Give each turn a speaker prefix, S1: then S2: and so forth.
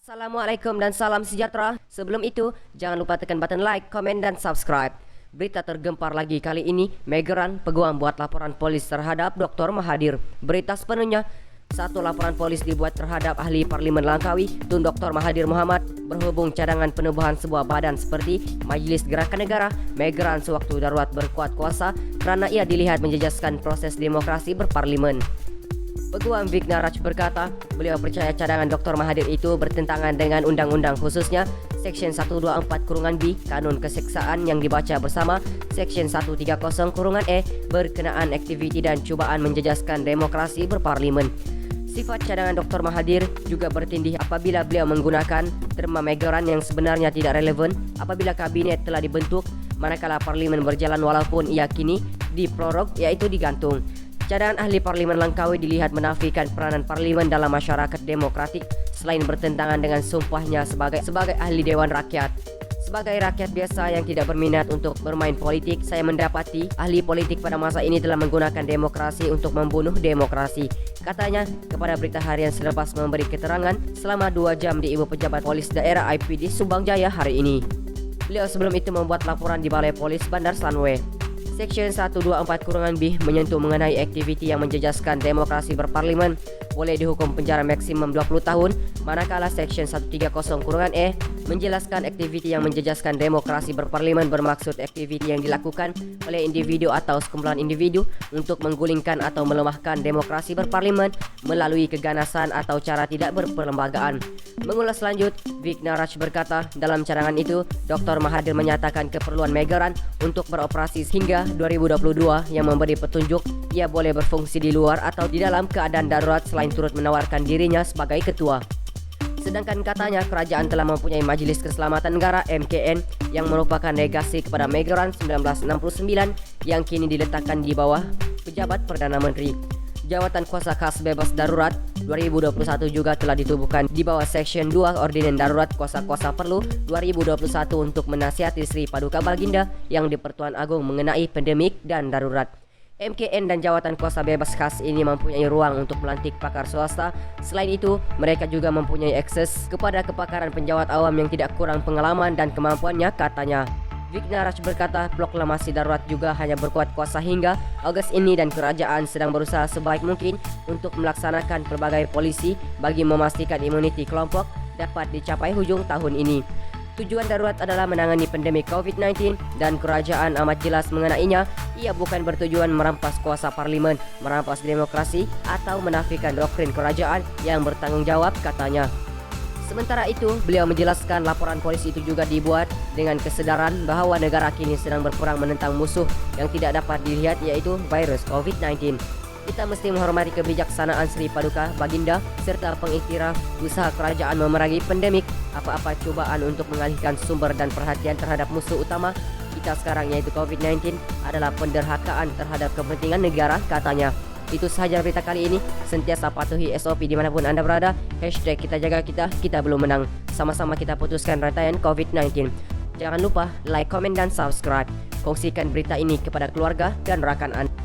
S1: Assalamualaikum dan salam sejahtera. Sebelum itu, jangan lupa tekan button like, komen dan subscribe. Berita tergempar lagi kali ini, Megeran peguam buat laporan polis terhadap Dr. Mahathir. Berita sepenuhnya, satu laporan polis dibuat terhadap ahli Parlimen Langkawi Tun Dr. Mahathir Mohamad berhubung cadangan penubuhan sebuah badan seperti Majlis Gerakan Negara Megeran sewaktu darurat berkuat kuasa kerana ia dilihat menjejaskan proses demokrasi berparlimen. Peguam Vigna Raj berkata, beliau percaya cadangan Dr. Mahathir itu bertentangan dengan undang-undang khususnya Seksyen 124-B Kanun Keseksaan yang dibaca bersama Seksyen 130-E berkenaan aktiviti dan cubaan menjejaskan demokrasi berparlimen. Sifat cadangan Dr. Mahathir juga bertindih apabila beliau menggunakan terma Megeran yang sebenarnya tidak relevan apabila kabinet telah dibentuk manakala parlimen berjalan walaupun ia kini diprorog iaitu digantung. Cadangan ahli Parlimen Langkawi dilihat menafikan peranan parlimen dalam masyarakat demokratik selain bertentangan dengan sumpahnya sebagai ahli Dewan Rakyat. Sebagai rakyat biasa yang tidak berminat untuk bermain politik, saya mendapati ahli politik pada masa ini telah menggunakan demokrasi untuk membunuh demokrasi. Katanya kepada Berita Harian selepas memberi keterangan selama 2 jam di Ibu Pejabat Polis Daerah IPD Subang Jaya hari ini. Beliau sebelum itu membuat laporan di Balai Polis Bandar Sunway. Seksyen 124-B menyentuh mengenai aktiviti yang menjejaskan demokrasi berparlimen boleh dihukum penjara maksimum 20 tahun, manakala Seksyen 130-E menjelaskan aktiviti yang menjejaskan demokrasi berparlimen bermaksud aktiviti yang dilakukan oleh individu atau sekumpulan individu untuk menggulingkan atau melemahkan demokrasi berparlimen melalui keganasan atau cara tidak berperlembagaan. Mengulas lanjut, Vigna Raj berkata, dalam cadangan itu, Dr. Mahathir menyatakan keperluan Megeran untuk beroperasi hingga 2022 yang memberi petunjuk ia boleh berfungsi di luar atau di dalam keadaan darurat selain turut menawarkan dirinya sebagai ketua. Sedangkan katanya kerajaan telah mempunyai Majlis Keselamatan Negara MKN yang merupakan legasi kepada Megeran 1969 yang kini diletakkan di bawah pejabat Perdana Menteri. Jawatan Kuasa Khas Bebas Darurat 2021 juga telah ditubuhkan di bawah Seksyen 2 Ordinen Darurat Kuasa-Kuasa Perlu 2021 untuk menasihati Sri Paduka Baginda yang di-Pertuan Agong mengenai pandemik dan darurat. MKN dan jawatan kuasa bebas khas ini mempunyai ruang untuk melantik pakar swasta. Selain itu, mereka juga mempunyai akses kepada kepakaran penjawat awam yang tidak kurang pengalaman dan kemampuannya, katanya. Vigna Raj berkata, proklamasi darurat juga hanya berkuat kuasa hingga Ogos ini dan kerajaan sedang berusaha sebaik mungkin untuk melaksanakan pelbagai polisi bagi memastikan imuniti kelompok dapat dicapai hujung tahun ini. Tujuan darurat adalah menangani pandemi COVID-19 dan kerajaan amat jelas mengenainya. Ia bukan bertujuan merampas kuasa parlimen, merampas demokrasi atau menafikan doktrin kerajaan yang bertanggungjawab, katanya. Sementara itu, beliau menjelaskan laporan polis itu juga dibuat dengan kesedaran bahawa negara kini sedang berperang menentang musuh yang tidak dapat dilihat iaitu virus COVID-19. Kita mesti menghormati kebijaksanaan Sri Paduka Baginda serta pengiktiraf usaha kerajaan memerangi pandemik. Apa-apa cubaan untuk mengalihkan sumber dan perhatian terhadap musuh utama kita sekarang iaitu COVID-19 adalah penderhakaan terhadap kepentingan negara, katanya. Itu sahaja berita kali ini. Sentiasa patuhi SOP dimanapun anda berada. Hashtag kita jaga kita belum menang. Sama-sama kita putuskan rantaian COVID-19. Jangan lupa like, komen dan subscribe. Kongsikan berita ini kepada keluarga dan rakan anda.